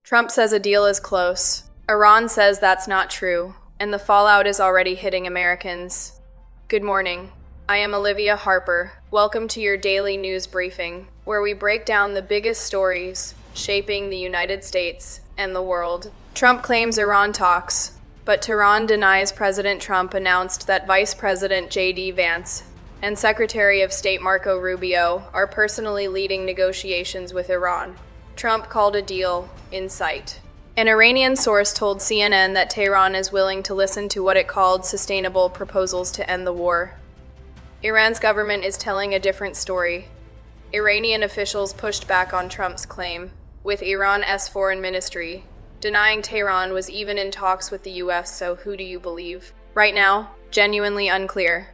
Trump says a deal is close. Iran says that's not true, and the fallout is already hitting Americans. Good morning. I am Olivia Harper. Welcome to your daily news briefing, where we break down the biggest stories shaping the United States and the world. Trump claims Iran talks, but Tehran denies President Trump announced that Vice President J.D. Vance and Secretary of State Marco Rubio are personally leading negotiations with Iran. Trump called a deal in sight. An Iranian source told CNN that Tehran is willing to listen to what it called sustainable proposals to end the war. Iran's government is telling a different story. Iranian officials pushed back on Trump's claim, with Iran's foreign ministry denying Tehran was even in talks with the U.S., so who do you believe? Right now, genuinely unclear.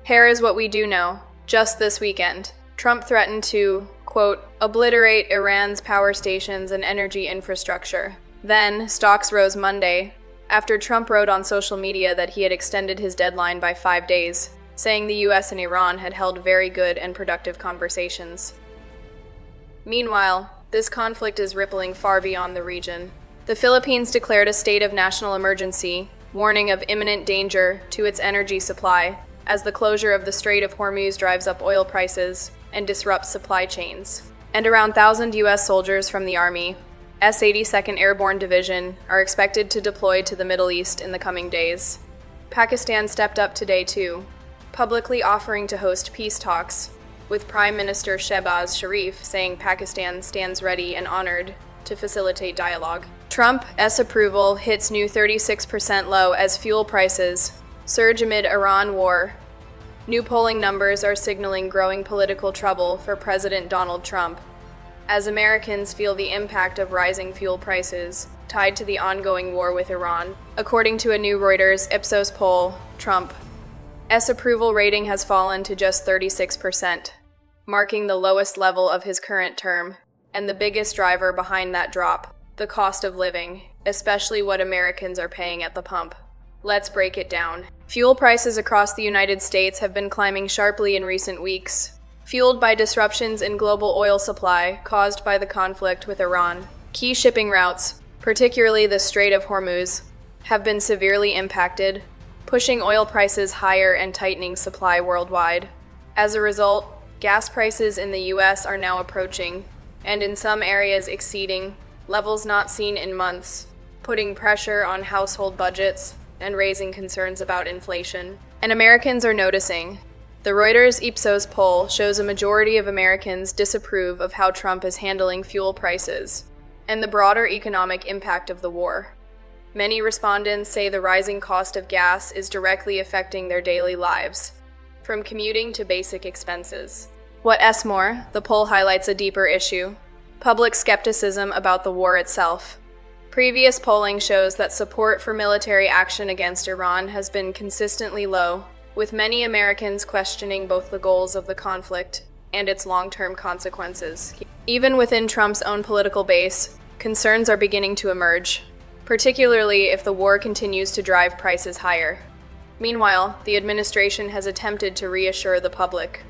Here is what we do know. Just this weekend, Trump threatened to, quote, obliterate Iran's power stations and energy infrastructure. Then, stocks rose Monday, after Trump wrote on social media that he had extended his deadline by 5 days, saying the U.S. and Iran had held very good and productive conversations. Meanwhile, this conflict is rippling far beyond the region. The Philippines declared a state of national emergency, warning of imminent danger to its energy supply, as the closure of the Strait of Hormuz drives up oil prices and disrupts supply chains. And around 1,000 U.S. soldiers from the Army, S-82nd Airborne Division, are expected to deploy to the Middle East in the coming days. Pakistan stepped up today too, publicly offering to host peace talks, with Prime Minister Shehbaz Sharif saying Pakistan stands ready and honored to facilitate dialogue. Trump's approval hits new 36% low as fuel prices surge amid Iran war. New polling numbers are signaling growing political trouble for President Donald Trump, as Americans feel the impact of rising fuel prices tied to the ongoing war with Iran. According to a new Reuters Ipsos poll, Trump's approval rating has fallen to just 36%, marking the lowest level of his current term, and the biggest driver behind that drop, the cost of living, especially what Americans are paying at the pump. Let's break it down. Fuel prices across the United States have been climbing sharply in recent weeks, fueled by disruptions in global oil supply caused by the conflict with Iran. Key shipping routes, particularly the Strait of Hormuz, have been severely impacted, pushing oil prices higher and tightening supply worldwide. As a result, gas prices in the U.S. are now approaching, and in some areas exceeding, levels not seen in months, putting pressure on household budgets and raising concerns about inflation. And Americans are noticing. The Reuters Ipsos poll shows a majority of Americans disapprove of how Trump is handling fuel prices and the broader economic impact of the war. Many respondents say the rising cost of gas is directly affecting their daily lives, from commuting to basic expenses. What's more, the poll highlights a deeper issue: public skepticism about the war itself. Previous polling shows that support for military action against Iran has been consistently low, with many Americans questioning both the goals of the conflict and its long-term consequences. Even within Trump's own political base, concerns are beginning to emerge, particularly if the war continues to drive prices higher. Meanwhile, the administration has attempted to reassure the public.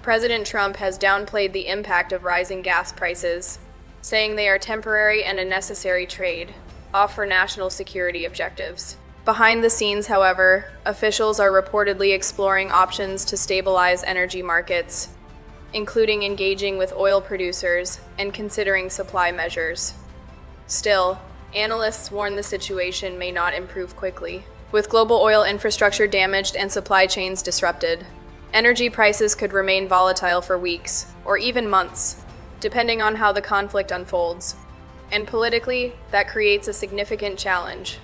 President Trump has downplayed the impact of rising gas prices, saying they are temporary and a necessary trade, off for national security objectives. Behind the scenes, however, officials are reportedly exploring options to stabilize energy markets, including engaging with oil producers and considering supply measures. Still, analysts warn the situation may not improve quickly. With global oil infrastructure damaged and supply chains disrupted, energy prices could remain volatile for weeks, or even months, depending on how the conflict unfolds. And politically, that creates a significant challenge.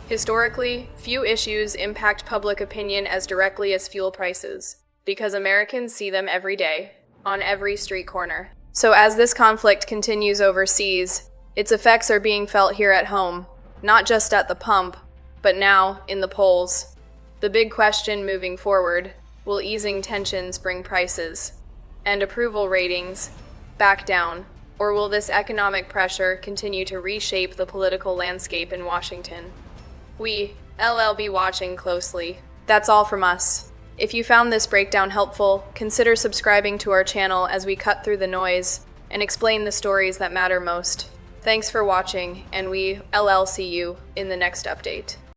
Historically, few issues impact public opinion as directly as fuel prices, because Americans see them every day, on every street corner. So as this conflict continues overseas, its effects are being felt here at home, not just at the pump, but now in the polls. The big question moving forward: will easing tensions bring prices and approval ratings back down, or will this economic pressure continue to reshape the political landscape in Washington? We'll be watching closely. That's all from us. If you found this breakdown helpful, consider subscribing to our channel as we cut through the noise and explain the stories that matter most. Thanks for watching, and we LL see you in the next update.